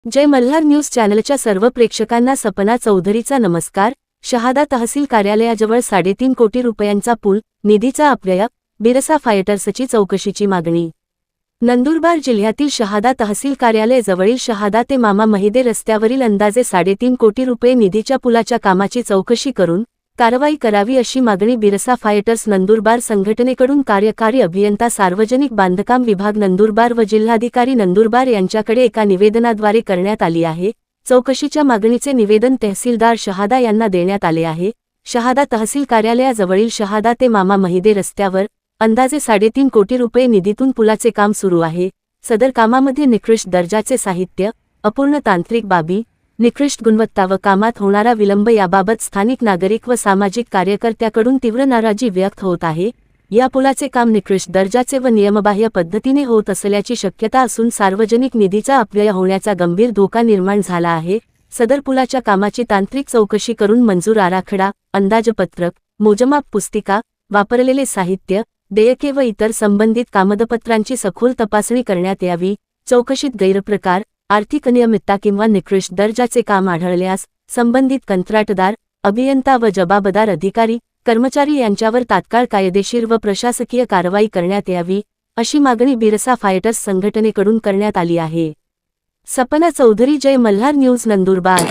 जय Malhar news चॅनलच्या सर्व प्रेक्षकांना सपना चौधरीचा नमस्कार। शहादा तहसील कार्यालयाजवळ 3.5 कोटी रुपयांचा पूल निधीचा अपव्यय, बिरसा फायटर्सची चौकशीची मागणी। नंदुरबार जिल्ह्यातील शहादा तहसील कार्यालय जवळील शहादा ते मामा महिदे रस्त्यावरील अंदाजे 3.5 कोटी रुपये निधीच्या पुलाच्या कामाची चौकशी करून कारवाई करावी अशी मागणी बिरसा फायटर्स नंदुरबार संघटनेकडून कार्यकारी अभियंता सार्वजनिक बांधकाम विभाग नंदुरबार व जिल्हाधिकारी नंदुरबार यांच्याकडे एका निवेदनाद्वारे करण्यात आली आहे। चौकशीच्या मागणीचे निवेदन तहसीलदार शहादा यांना देण्यात आले आहे। शहादा तहसील कार्यालयाजवळील शहादा ते मामा महिदे रस्त्यावर अंदाजे 3.5 कोटी रुपये निधीतून पुलाचे काम सुरू आहे। सदर कामामध्ये निकृष्ट दर्जाचे साहित्य, अपूर्ण तांत्रिक बाबी, निकृष्ट गुणवत्ता व कामात होणारा विलंब याबाबत स्थानिक नागरिक व सामाजिक कार्यकर्त्याकडून तीव्र नाराजी व्यक्त होत आहे। या पुलाचे काम निकृष्ट दर्जाचे व नियमबाह्य पद्धतीने होत असल्याची शक्यता असून सार्वजनिक निधीचा अपव्यय होण्याचा गंभीर धोका निर्माण झाला आहे। सदर पुलाच्या कामाची तांत्रिक चौकशी करून मंजूर आराखडा, अंदाजपत्रक, मोजमाप पुस्तिका, वापरलेले साहित्य, देयके व इतर संबंधित कागदपत्रांची सखोल तपासणी करण्यात यावी। चौकशीत गैरप्रकार, आर्थिक अनियमितता किंवा निकृष्ट दर्जाचे काम आढळल्यास संबंधित कंत्राटदार, अभियंता व जबाबदार अधिकारी, कर्मचारी यांच्यावर तात्काळ कायदेशीर व प्रशासकीय कारवाई करण्यात यावी, अशी मागणी बिरसा फायटर्स संघटनेकडून करण्यात आली आहे। सपना चौधरी, जय मल्हार न्यूज, नंदुरबार।